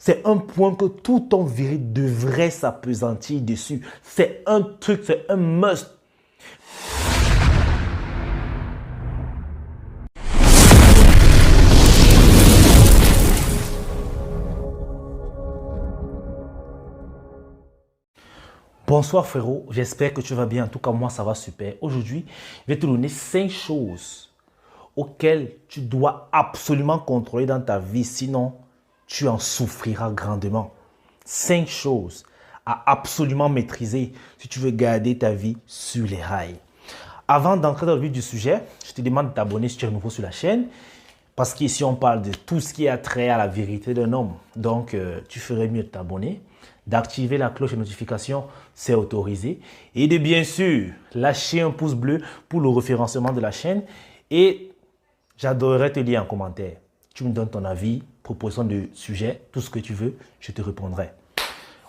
C'est un point que tout homme viril devrait s'appesantir dessus. C'est un truc, c'est un must. Bonsoir frérot, j'espère que tu vas bien. En tout cas, moi, ça va super. Aujourd'hui, je vais te donner 5 choses auxquelles tu dois absolument contrôler dans ta vie. Sinon, tu en souffriras grandement. 5 choses à absolument maîtriser si tu veux garder ta vie sur les rails. Avant d'entrer dans le vif du sujet, je te demande de t'abonner si tu es nouveau sur la chaîne. Parce qu'ici, on parle de tout ce qui a trait à la vérité d'un homme. Donc, tu ferais mieux de t'abonner, d'activer la cloche de notification, c'est autorisé. Et de bien sûr, lâcher un pouce bleu pour le référencement de la chaîne. Et j'adorerais te lire en commentaire. Tu me donnes ton avis, proposition de sujet, tout ce que tu veux, je te répondrai.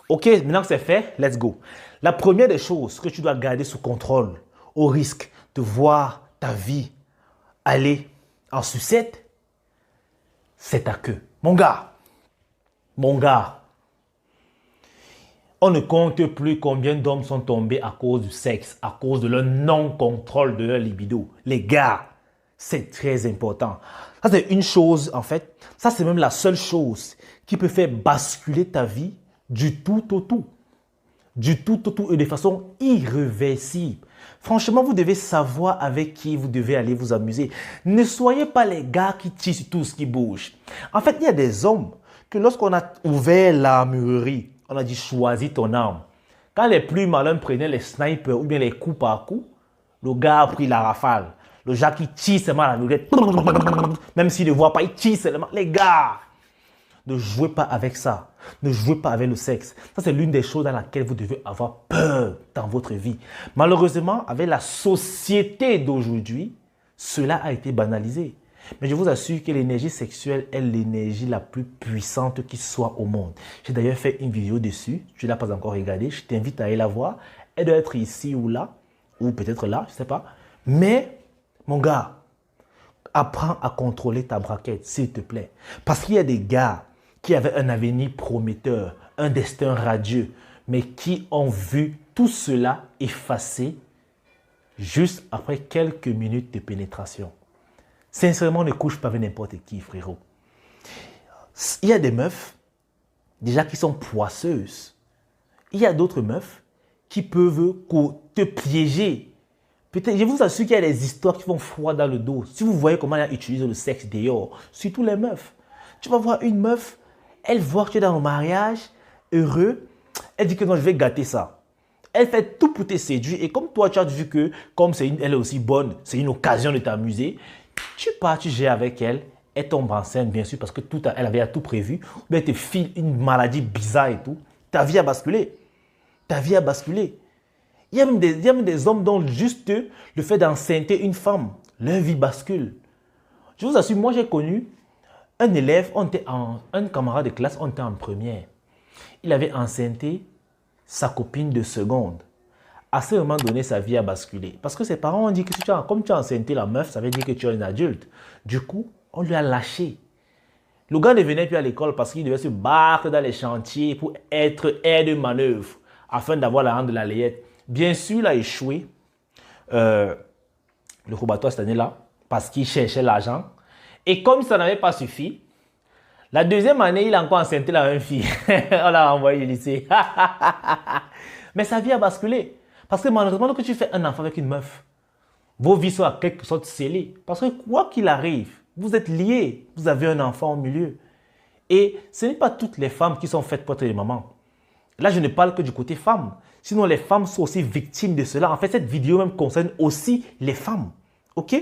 Ok, maintenant que c'est fait, let's go. La première des choses que tu dois garder sous contrôle, au risque de voir ta vie aller en sucette, c'est ta queue. Mon gars, on ne compte plus combien d'hommes sont tombés à cause du sexe, à cause de leur non-contrôle de leur libido. Les gars, c'est très important. Ça, c'est une chose, en fait. Ça, c'est même la seule chose qui peut faire basculer ta vie du tout au tout. Du tout au tout et de façon irréversible. Franchement, vous devez savoir avec qui vous devez aller vous amuser. Ne soyez pas les gars qui tissent tout ce qui bouge. En fait, il y a des hommes que lorsqu'on a ouvert l'armurerie, on a dit choisis ton arme. Quand les plus malins prenaient les snipers ou bien les coups par coup, le gars a pris la rafale. Le gars qui tire seulement la lunette, même s'il ne voit pas, il tire seulement. Les gars, ne jouez pas avec ça. Ne jouez pas avec le sexe. Ça, c'est l'une des choses dans laquelle vous devez avoir peur dans votre vie. Malheureusement, avec la société d'aujourd'hui, cela a été banalisé. Mais je vous assure que l'énergie sexuelle est l'énergie la plus puissante qui soit au monde. J'ai d'ailleurs fait une vidéo dessus. Tu ne l'as pas encore regardée. Je t'invite à aller la voir. Elle doit être ici ou là. Ou peut-être là, je ne sais pas. Mais, mon gars, apprends à contrôler ta braquette, s'il te plaît. Parce qu'il y a des gars qui avaient un avenir prometteur, un destin radieux, mais qui ont vu tout cela effacé juste après quelques minutes de pénétration. Sincèrement, ne couche pas avec n'importe qui, frérot. Il y a des meufs, déjà qui sont poisseuses. Il y a d'autres meufs qui peuvent te piéger. Peut-être, je vous assure qu'il y a des histoires qui font froid dans le dos. Si vous voyez comment elle utilise le sexe dehors, surtout les meufs. Tu vas voir une meuf, elle voit que tu es dans le mariage, heureux. Elle dit que non, je vais gâter ça. Elle fait tout pour te séduire. Et comme toi, tu as vu que, comme elle est aussi bonne, c'est une occasion de t'amuser. Tu pars, tu gères avec elle. Elle tombe enceinte, bien sûr, parce que elle avait tout prévu. Ou bien elle te file une maladie bizarre et tout. Ta vie a basculé. Ta vie a basculé. Il y a même des hommes dont juste le fait d'enceinter une femme, leur vie bascule. Je vous assure, moi j'ai connu un élève, un camarade de classe, on était en première. Il avait enceinté sa copine de seconde. À ce moment donné, sa vie a basculé. Parce que ses parents ont dit que comme tu as enceinté la meuf, ça veut dire que tu es un adulte. Du coup, on lui a lâché. Le gars ne venait plus à l'école parce qu'il devait se battre dans les chantiers pour être aide-manœuvre afin d'avoir la rente de la layette. Bien sûr, il a échoué le robatoire cette année-là parce qu'il cherchait l'argent. Et comme ça n'avait pas suffi, la deuxième année, il a encore enceinté la même fille. On l'a renvoyé au lycée. Mais sa vie a basculé. Parce que malheureusement, lorsque tu fais un enfant avec une meuf, vos vies sont à quelque sorte scellées. Parce que quoi qu'il arrive, vous êtes liés. Vous avez un enfant au milieu. Et ce n'est pas toutes les femmes qui sont faites pour être des mamans. Là, je ne parle que du côté femme. Sinon, les femmes sont aussi victimes de cela. En fait, cette vidéo même concerne aussi les femmes. Ok?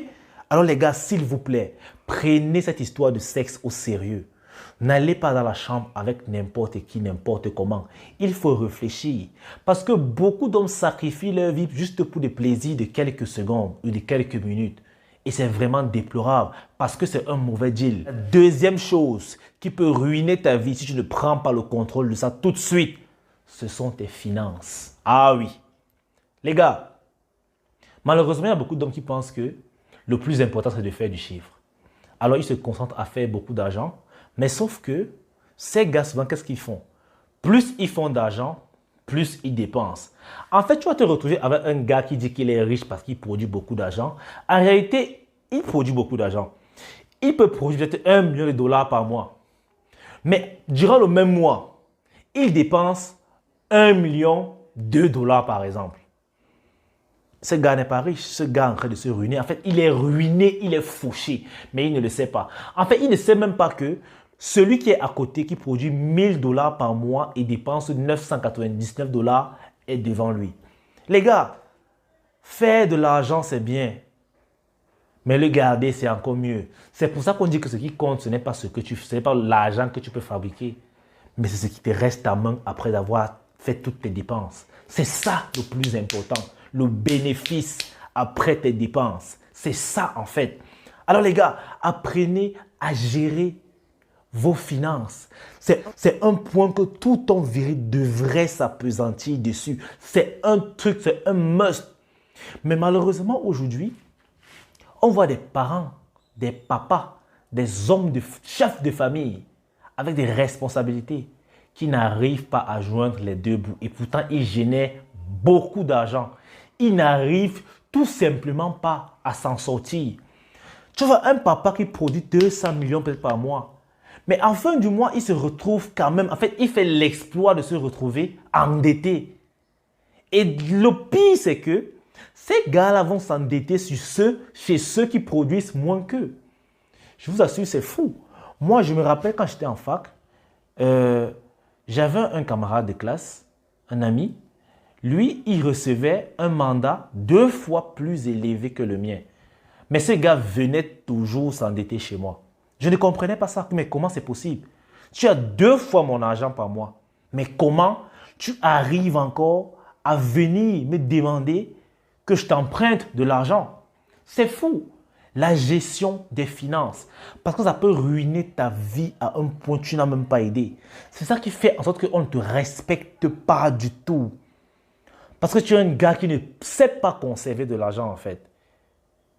Alors les gars, s'il vous plaît, prenez cette histoire de sexe au sérieux. N'allez pas dans la chambre avec n'importe qui, n'importe comment. Il faut réfléchir. Parce que beaucoup d'hommes sacrifient leur vie juste pour des plaisirs de quelques secondes ou de quelques minutes. Et c'est vraiment déplorable parce que c'est un mauvais deal. La deuxième chose qui peut ruiner ta vie si tu ne prends pas le contrôle de ça tout de suite, ce sont tes finances. Ah oui. Les gars, malheureusement, il y a beaucoup d'hommes qui pensent que le plus important, c'est de faire du chiffre. Alors, ils se concentrent à faire beaucoup d'argent. Mais sauf que ces gars, souvent, qu'est-ce qu'ils font? Plus ils font d'argent, plus ils dépensent. En fait, tu vas te retrouver avec un gars qui dit qu'il est riche parce qu'il produit beaucoup d'argent. En réalité, il produit beaucoup d'argent. Il peut produire peut-être 1 million de dollars par mois. Mais durant le même mois, il dépense 1 million de dollars par exemple. Ce gars n'est pas riche, ce gars est en train de se ruiner. En fait, il est ruiné, il est fauché, mais il ne le sait pas. En fait, il ne sait même pas que celui qui est à côté, qui produit 1000 dollars par mois et dépense 999 dollars, est devant lui. Les gars, faire de l'argent, c'est bien. Mais le garder, c'est encore mieux. C'est pour ça qu'on dit que ce qui compte, ce n'est pas ce que tu fais, ce n'est pas l'argent que tu peux fabriquer, mais c'est ce qui te reste à main après avoir fait toutes tes dépenses. C'est ça le plus important. Le bénéfice après tes dépenses. C'est ça en fait. Alors les gars, apprenez à gérer vos finances. C'est un point que tout homme viril devrait s'appesantir dessus. C'est un truc, c'est un must. Mais malheureusement aujourd'hui, on voit des parents, des papas, des hommes, chefs de famille avec des responsabilités qui n'arrivent pas à joindre les deux bouts. Et pourtant, ils génèrent beaucoup d'argent. Ils n'arrivent tout simplement pas à s'en sortir. Tu vois, un papa qui produit 200 millions peut-être par mois. Mais en fin du mois, il se retrouve quand même, en fait, il fait l'exploit de se retrouver endetté. Et le pire, c'est que ces gars-là vont s'endetter chez ceux qui produisent moins qu'eux. Je vous assure, c'est fou. Moi, je me rappelle quand j'étais en fac, j'avais un camarade de classe, un ami. Lui, il recevait un mandat 2 fois plus élevé que le mien. Mais ce gars venait toujours s'endetter chez moi. Je ne comprenais pas ça. Mais comment c'est possible? Tu as 2 fois mon argent par mois. Mais comment tu arrives encore à venir me demander que je t'emprunte de l'argent? C'est fou. La gestion des finances. Parce que ça peut ruiner ta vie à un point que tu n'as même pas aidé. C'est ça qui fait en sorte qu'on ne te respecte pas du tout. Parce que tu es un gars qui ne sait pas conserver de l'argent en fait.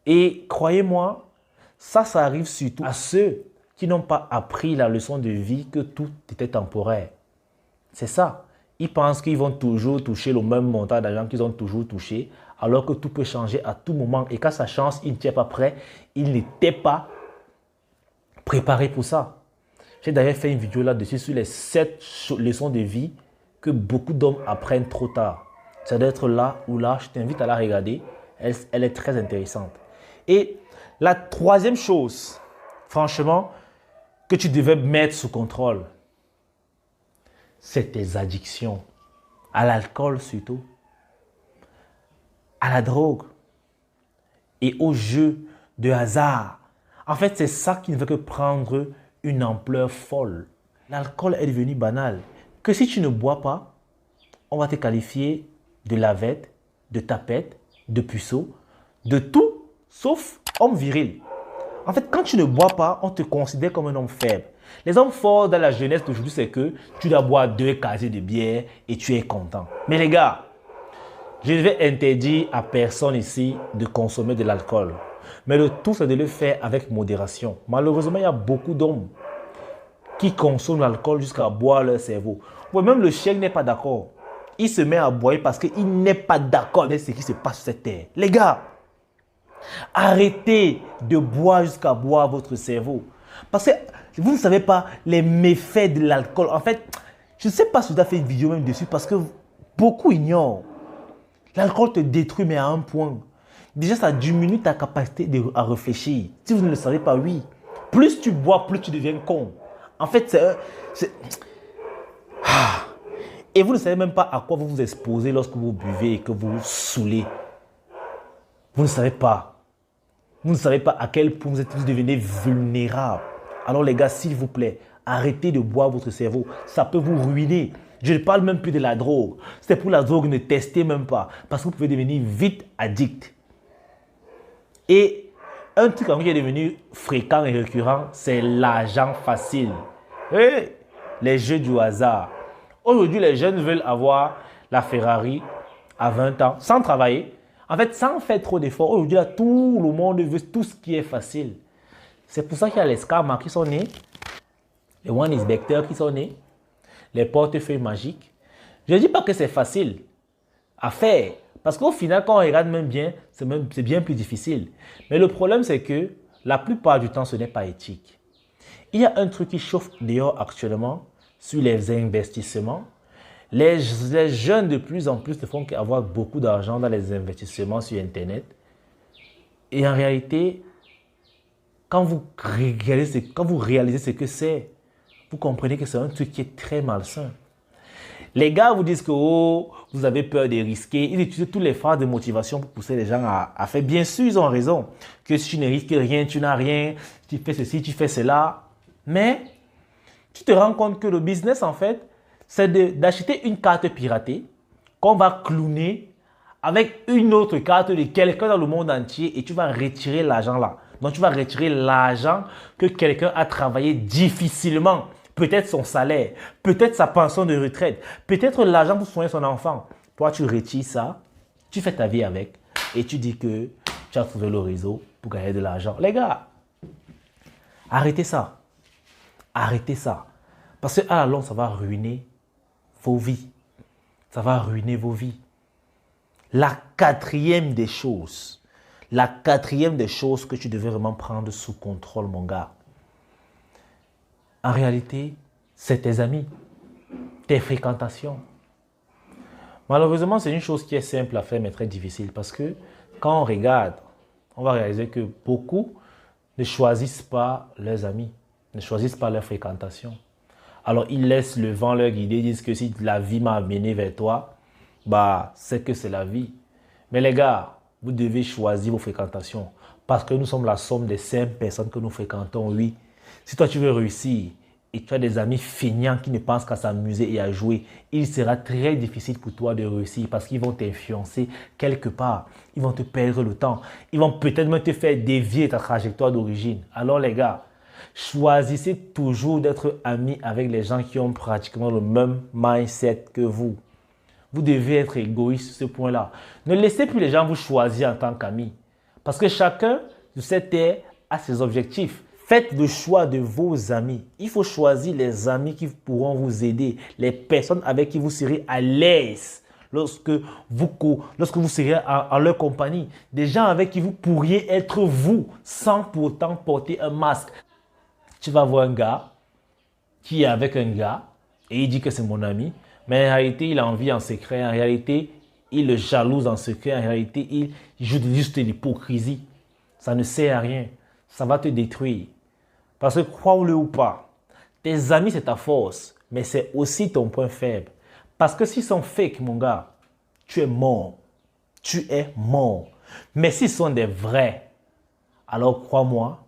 Et croyez-moi, ça arrive surtout à ceux qui n'ont pas appris la leçon de vie que tout était temporaire. C'est ça. Ils pensent qu'ils vont toujours toucher le même montant d'argent qu'ils ont toujours touché, alors que tout peut changer à tout moment. Et quand ça change, ils n'étaient pas prêts, ils n'étaient pas préparés pour ça. J'ai d'ailleurs fait une vidéo là-dessus sur les 7 leçons de vie que beaucoup d'hommes apprennent trop tard. Ça doit être là ou là, je t'invite à la regarder. Elle est très intéressante. Et la troisième chose, franchement, que tu devais mettre sous contrôle, c'est tes addictions. À l'alcool surtout, à la drogue et aux jeux de hasard. En fait, c'est ça qui ne fait que prendre une ampleur folle. L'alcool est devenu banal. Que si tu ne bois pas, on va te qualifier de lavette, de tapette, de puceau, de tout sauf homme viril. En fait, quand tu ne bois pas, on te considère comme un homme faible. Les hommes forts dans la jeunesse d'aujourd'hui, c'est que tu dois boire 2 casiers de bière et tu es content. Mais les gars, je ne vais interdire à personne ici de consommer de l'alcool. Mais le tout, c'est de le faire avec modération. Malheureusement, il y a beaucoup d'hommes qui consomment l'alcool jusqu'à boire leur cerveau. Ouais, même le chien n'est pas d'accord. Il se met à boire parce qu'il n'est pas d'accord avec ce qui se passe sur cette terre. Les gars, arrêtez de boire jusqu'à boire votre cerveau. Parce que vous ne savez pas les méfaits de l'alcool. En fait, je ne sais pas si vous avez fait une vidéo même dessus parce que beaucoup ignorent. L'alcool te détruit, mais à un point. Déjà, ça diminue ta capacité à réfléchir. Si vous ne le savez pas, oui. Plus tu bois, plus tu deviens con. En fait, Et vous ne savez même pas à quoi vous vous exposez lorsque vous buvez et que vous vous saoulez. Vous ne savez pas. Vous ne savez pas à quel point vous devenez vulnérable. Alors les gars, s'il vous plaît, arrêtez de boire votre cerveau. Ça peut vous ruiner. Je ne parle même plus de la drogue. C'est pour la drogue, ne testez même pas. Parce que vous pouvez devenir vite addict. Et un truc qui est devenu fréquent et récurrent, c'est l'argent facile. Et les jeux du hasard. Aujourd'hui, les jeunes veulent avoir la Ferrari à 20 ans sans travailler. En fait, sans faire trop d'efforts. Aujourd'hui, là, tout le monde veut tout ce qui est facile. C'est pour ça qu'il y a les scammers qui sont nés les one inspecteurs qui sont nés, les portefeuilles magiques. Je ne dis pas que c'est facile à faire. Parce qu'au final, quand on regarde même bien, c'est bien plus difficile. Mais le problème, c'est que la plupart du temps, ce n'est pas éthique. Il y a un truc qui chauffe dehors actuellement sur les investissements. Les jeunes de plus en plus ne font qu'avoir beaucoup d'argent dans les investissements sur Internet. Et en réalité, quand vous réalisez ce que c'est, vous comprenez que c'est un truc qui est très malsain. Les gars vous disent que oh, vous avez peur de risquer. Ils utilisent toutes les phrases de motivation pour pousser les gens à faire. Bien sûr, ils ont raison. Que si tu ne risques rien, tu n'as rien. Tu fais ceci, tu fais cela. Mais tu te rends compte que le business, en fait, c'est d'acheter une carte piratée qu'on va clowner avec une autre carte de quelqu'un dans le monde entier et tu vas retirer l'argent là. Donc, tu vas retirer l'argent que quelqu'un a travaillé difficilement. Peut-être son salaire, peut-être sa pension de retraite, peut-être l'argent pour soigner son enfant. Toi, tu retires ça, tu fais ta vie avec et tu dis que tu as trouvé le réseau pour gagner de l'argent. Les gars, arrêtez ça. Arrêtez ça. Parce qu'à la longue, ça va ruiner vos vies. Ça va ruiner vos vies. La quatrième des choses que tu devais vraiment prendre sous contrôle, mon gars, en réalité, c'est tes amis, tes fréquentations. Malheureusement, c'est une chose qui est simple à faire, mais très difficile. Parce que quand on regarde, on va réaliser que beaucoup ne choisissent pas leurs amis, ne choisissent pas leurs fréquentations. Alors, ils laissent le vent leur guider, ils disent que si la vie m'a amené vers toi, bah, c'est que c'est la vie. Mais les gars, vous devez choisir vos fréquentations. Parce que nous sommes la somme des 5 personnes que nous fréquentons, oui. Si toi tu veux réussir et tu as des amis feignants qui ne pensent qu'à s'amuser et à jouer, il sera très difficile pour toi de réussir parce qu'ils vont t'influencer quelque part. Ils vont te perdre le temps. Ils vont peut-être même te faire dévier ta trajectoire d'origine. Alors les gars, choisissez toujours d'être amis avec les gens qui ont pratiquement le même mindset que vous. Vous devez être égoïste sur ce point-là. Ne laissez plus les gens vous choisir en tant qu'amis. Parce que chacun de cette terre a ses objectifs. Faites le choix de vos amis. Il faut choisir les amis qui pourront vous aider, les personnes avec qui vous serez à l'aise lorsque vous serez en leur compagnie. Des gens avec qui vous pourriez être vous sans pourtant porter un masque. Tu vas voir un gars qui est avec un gars et il dit que c'est mon ami, mais en réalité, il a envie en secret. En réalité, il le jalouse en secret. En réalité, il joue juste de l'hypocrisie. Ça ne sert à rien. Ça va te détruire. Parce que crois-le ou pas, tes amis c'est ta force, mais c'est aussi ton point faible. Parce que s'ils sont fake, mon gars, tu es mort. Tu es mort. Mais s'ils sont des vrais, alors crois-moi,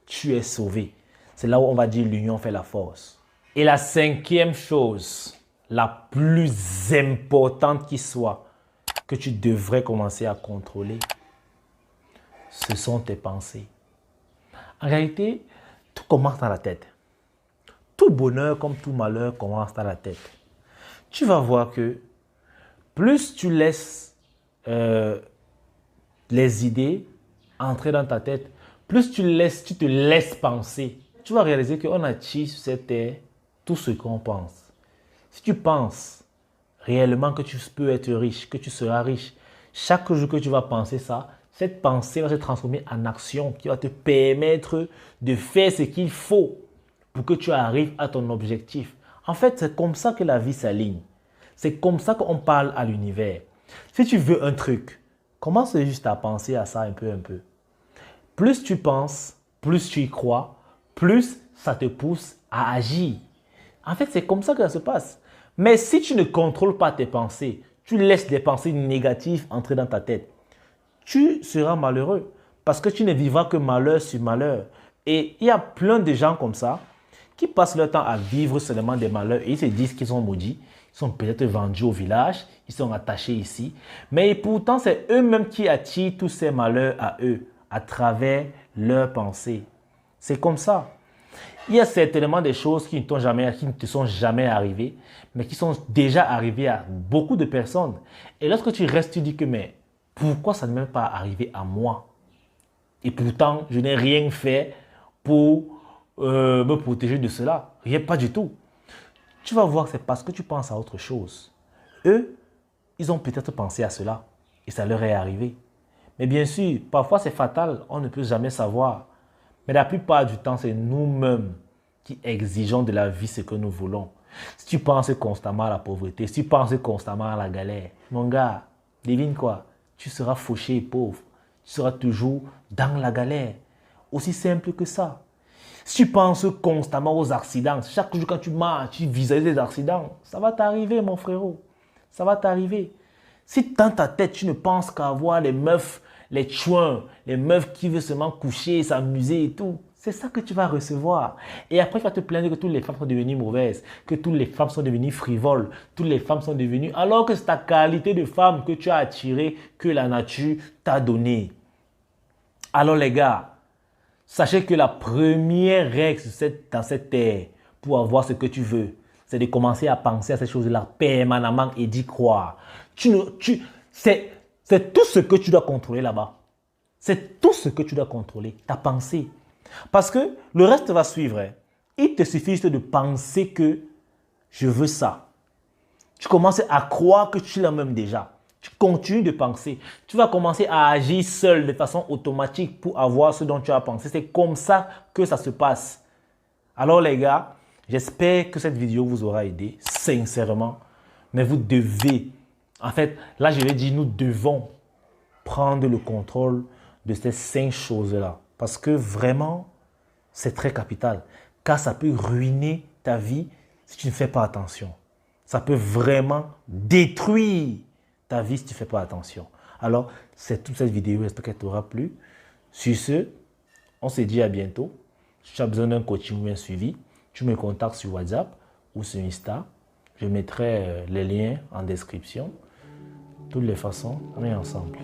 tu es sauvé. C'est là où on va dire l'union fait la force. Et la cinquième chose, la plus importante qui soit, que tu devrais commencer à contrôler, ce sont tes pensées. En réalité, tout commence dans la tête. Tout bonheur comme tout malheur commence dans la tête. Tu vas voir que plus tu laisses les idées entrer dans ta tête, plus tu te laisses penser, tu vas réaliser qu'on attire sur cette terre tout ce qu'on pense. Si tu penses réellement que tu peux être riche, que tu seras riche, chaque jour que tu vas penser ça, cette pensée va se transformer en action qui va te permettre de faire ce qu'il faut pour que tu arrives à ton objectif. En fait, c'est comme ça que la vie s'aligne. C'est comme ça qu'on parle à l'univers. Si tu veux un truc, commence juste à penser à ça un peu. Plus tu penses, plus tu y crois, plus ça te pousse à agir. En fait, c'est comme ça que ça se passe. Mais si tu ne contrôles pas tes pensées, tu laisses des pensées négatives entrer dans ta tête, tu seras malheureux parce que tu ne vivras que malheur sur malheur. Et il y a plein de gens comme ça qui passent leur temps à vivre seulement des malheurs et ils se disent qu'ils sont maudits, ils sont peut-être vendus au village, ils sont attachés ici. Mais pourtant, c'est eux-mêmes qui attirent tous ces malheurs à eux à travers leurs pensées. C'est comme ça. Il y a certainement des choses qui ne te sont jamais arrivées, mais qui sont déjà arrivées à beaucoup de personnes. Et lorsque tu restes, tu dis que mais pourquoi ça ne m'est pas arrivé à moi? Et pourtant, je n'ai rien fait pour me protéger de cela. Rien, pas du tout. Tu vas voir que c'est parce que tu penses à autre chose. Eux, ils ont peut-être pensé à cela et ça leur est arrivé. Mais bien sûr, parfois c'est fatal, on ne peut jamais savoir. Mais la plupart du temps, c'est nous-mêmes qui exigeons de la vie ce que nous voulons. Si tu penses constamment à la pauvreté, si tu penses constamment à la galère, mon gars, devine quoi? Tu seras fauché et pauvre. Tu seras toujours dans la galère. Aussi simple que ça. Si tu penses constamment aux accidents, chaque jour quand tu marches, tu visualises des accidents, ça va t'arriver, mon frérot. Ça va t'arriver. Si dans ta tête, tu ne penses qu'à voir les meufs, les chouins, les meufs qui veulent seulement coucher, s'amuser et tout, c'est ça que tu vas recevoir. Et après, tu vas te plaindre que toutes les femmes sont devenues mauvaises, que toutes les femmes sont devenues frivoles, toutes les femmes sont devenues... Alors que c'est ta qualité de femme que tu as attirée, que la nature t'a donnée. Alors les gars, sachez que la première règle dans cette terre pour avoir ce que tu veux, c'est de commencer à penser à ces choses-là permanemment et d'y croire. C'est tout ce que tu dois contrôler là-bas. C'est tout ce que tu dois contrôler, ta pensée. Parce que le reste va suivre. Hein. Il te suffit juste de penser que je veux ça. Tu commences à croire que tu l'as même déjà. Tu continues de penser. Tu vas commencer à agir seul de façon automatique pour avoir ce dont tu as pensé. C'est comme ça que ça se passe. Alors les gars, j'espère que cette vidéo vous aura aidé, sincèrement. Mais vous devez, en fait, là je vais dire, nous devons prendre le contrôle de ces 5 choses-là. Parce que vraiment, c'est très capital. Car ça peut ruiner ta vie si tu ne fais pas attention. Ça peut vraiment détruire ta vie si tu ne fais pas attention. Alors, c'est toute cette vidéo. J'espère qu'elle t'aura plu. Sur ce, on se dit à bientôt. Si tu as besoin d'un coaching ou un suivi, tu me contactes sur WhatsApp ou sur Insta. Je mettrai les liens en description. De toutes les façons, on est ensemble.